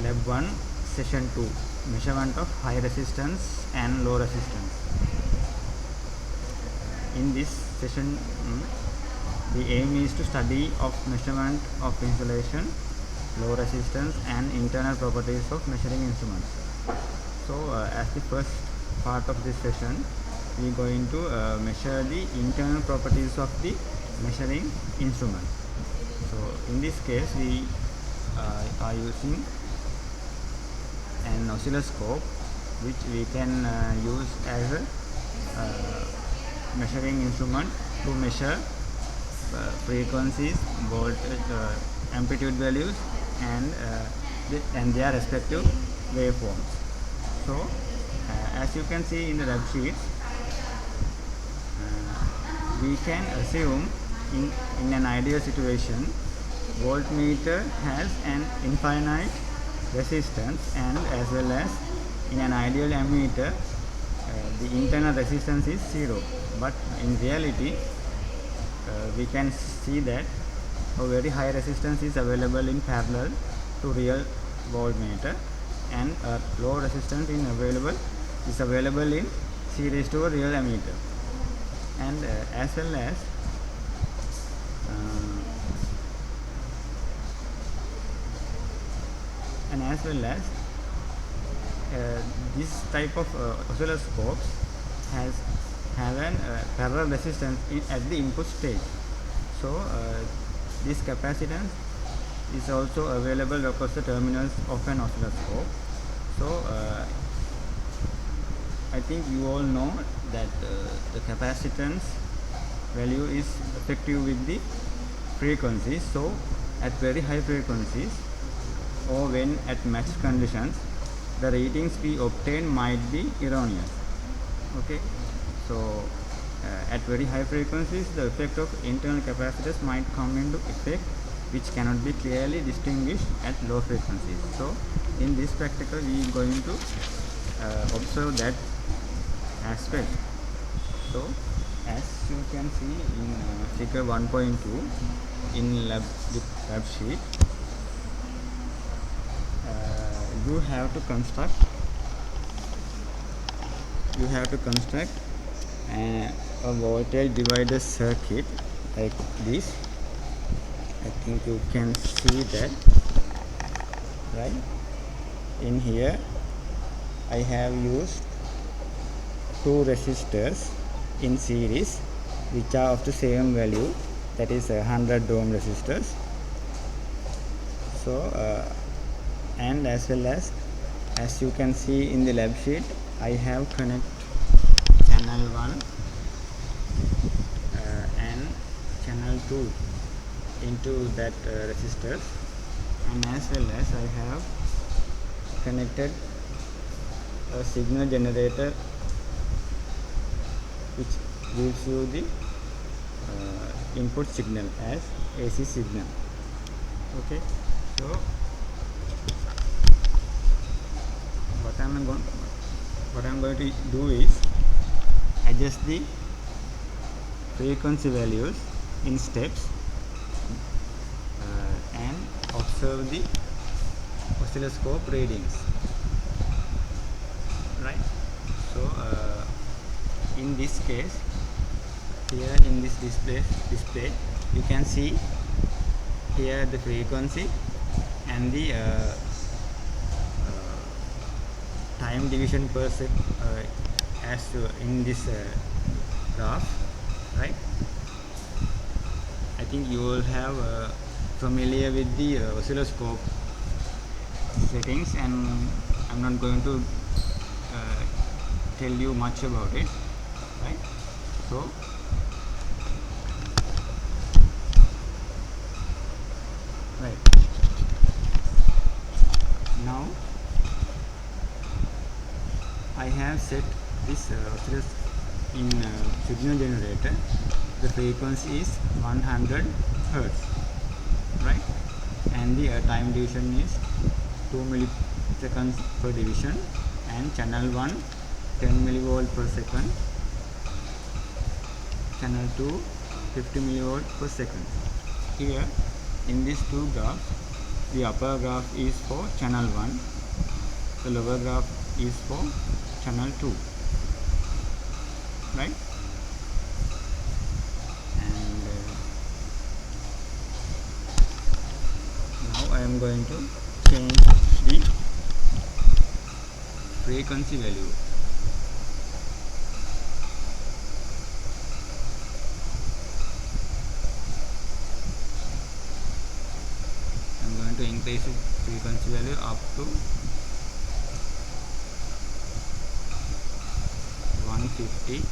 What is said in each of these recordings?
Lab 1 Session 2, Measurement of High Resistance and Low Resistance. In this session, the aim is to study of measurement of insulation, low resistance and internal properties of measuring instruments. So as the first part of this session, we are going to measure the internal properties of the measuring instrument. So in this case, we are using an oscilloscope, which we can use as a measuring instrument to measure frequencies, voltage, amplitude values and their respective waveforms. So as you can see in the lab sheet, we can assume in an ideal situation, voltmeter has an infinite resistance, and as well as in an ideal ammeter the internal resistance is 0. But in reality, we can see that a very high resistance is available in parallel to real voltmeter, and a low resistance is available in series to a real ammeter, and as well as this type of oscilloscopes have an parallel resistance at the input stage. So this capacitance is also available across the terminals of an oscilloscope. So I think you all know that the capacitance value is effective with the frequencies. So at very high frequencies, or when at matched conditions, the readings we obtain might be erroneous. Okay, so at very high frequencies, the effect of internal capacitors might come into effect, which cannot be clearly distinguished at low frequencies. So in this practical, we are going to observe that aspect. So as you can see in figure 1.2 in lab sheet, you have to construct a voltage divider circuit like this. I think you can see that, right? In here I have used two resistors in series which are of the same value, that is 100 ohm resistors. So and as well as you can see in the lab sheet, I have connect channel 1 and channel 2 into that resistors, and as well as I have connected a signal generator which gives you the input signal as AC signal. Okay, so what I'm going to do is adjust the frequency values in steps and observe the oscilloscope readings, right? So in this case, here in this display you can see here the frequency and the time division per second as in this graph, right? I think you will have familiar with the oscilloscope settings, and I'm not going to tell you much about it, right? So now I have set this oscilloscope in signal generator. The frequency is 100 Hertz, right? And the time division is 2 milliseconds per division, and channel 1 10 millivolt per second, channel 2 50 millivolt per second. Here in these two graphs the upper graph is for channel 1, the lower graph is for channel 2, right? And now I am going to change the frequency value. I am going to increase the frequency value up to 150.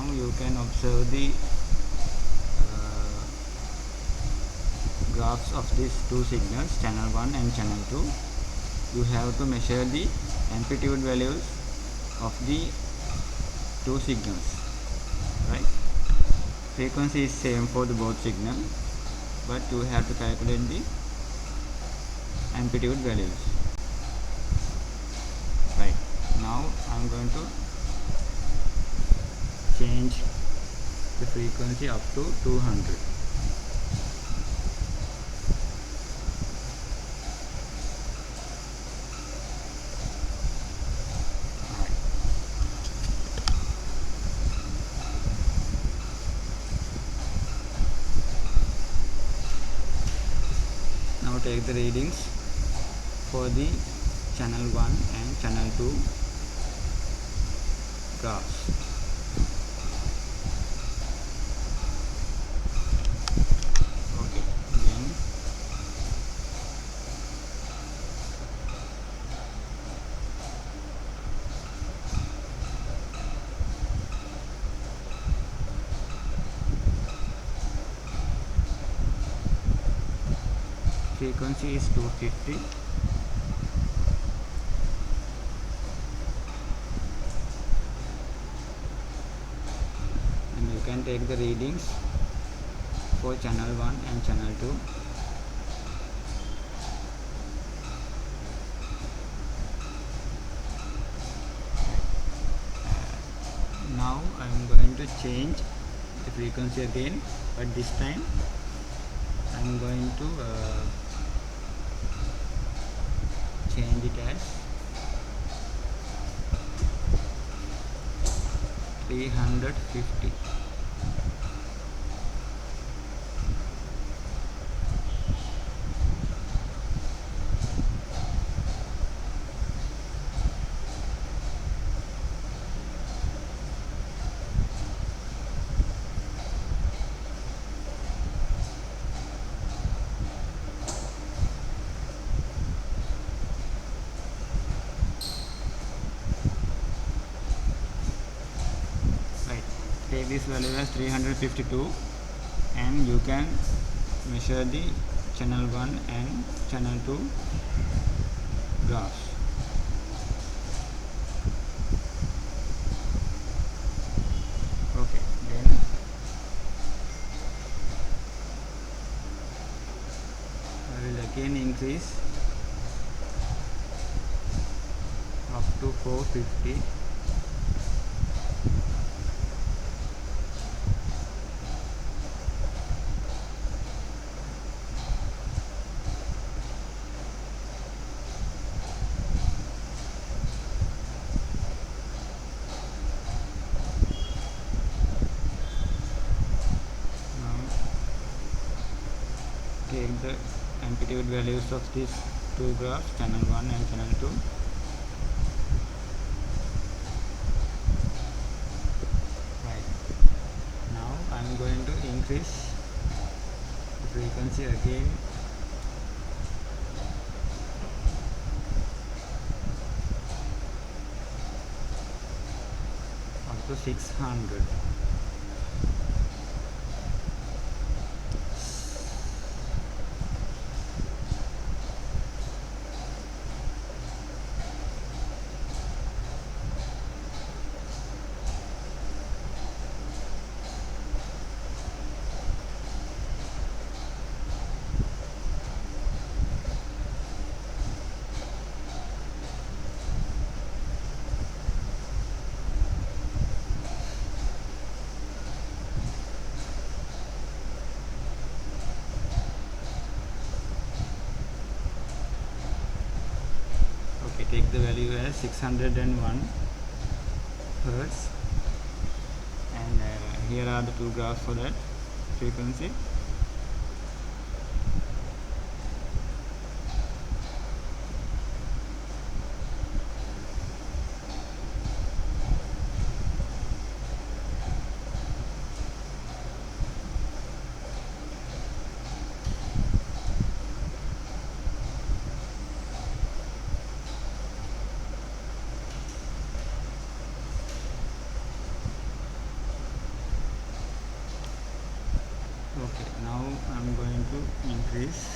You can observe the graphs of these two signals, channel 1 and channel 2. You have to measure the amplitude values of the two signals, right? Frequency is same for the both signals, but you have to calculate the amplitude values. Right, now I am going to change the frequency up to 200. Right. Now take the readings for the channel 1 and channel 2 graphs. Frequency is 250. And you can take the readings for channel 1 and channel 2. Now I am going to change the frequency again, but this time I am going to change it as 350. Take this value as 352 and you can measure the channel 1 and channel 2 graphs. Okay, then I will again increase up to 450. Take the amplitude values of these two graphs, channel 1 and channel 2. Right. Now I am going to increase the frequency again up to 600. the value as 601 hertz, and here are the two graphs for that frequency. Okay, now I'm going to increase.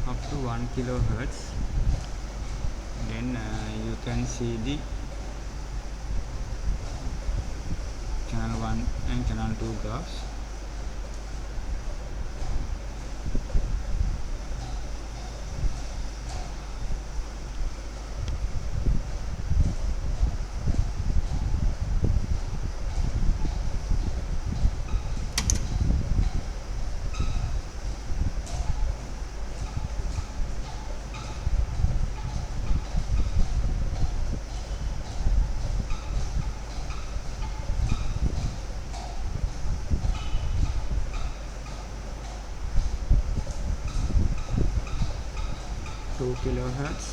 Up to 1 kilohertz. Then you can see the channel 1 and channel 2 graphs. Kilohertz.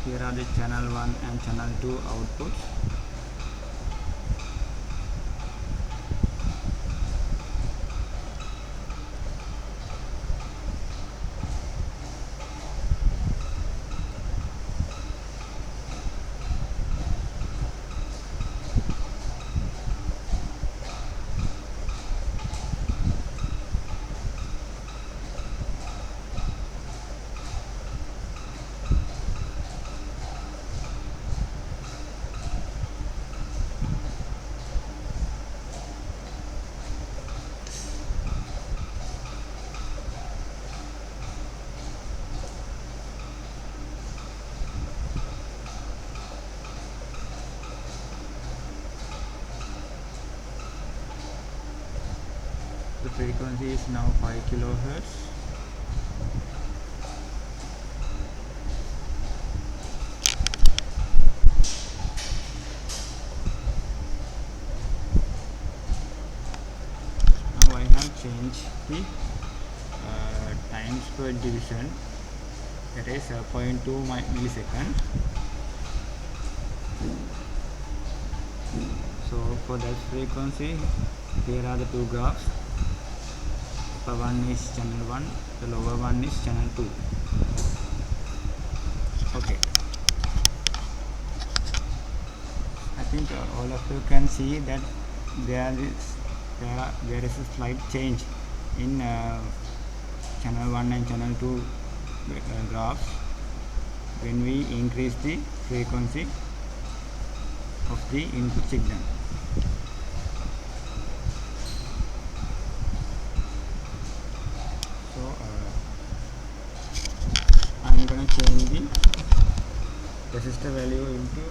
Here are the channel 1 and channel 2 outputs. The frequency is now 5 kilohertz. Now I have changed the times per division, that is 0.2 millisecond. So for that frequency, here are the two graphs. Upper one is channel 1, the lower one is channel 2. Okay, I think all of you can see that there is a slight change in channel 1 and channel 2 graphs when we increase the frequency of the input signal. I'm going to change the resistor value into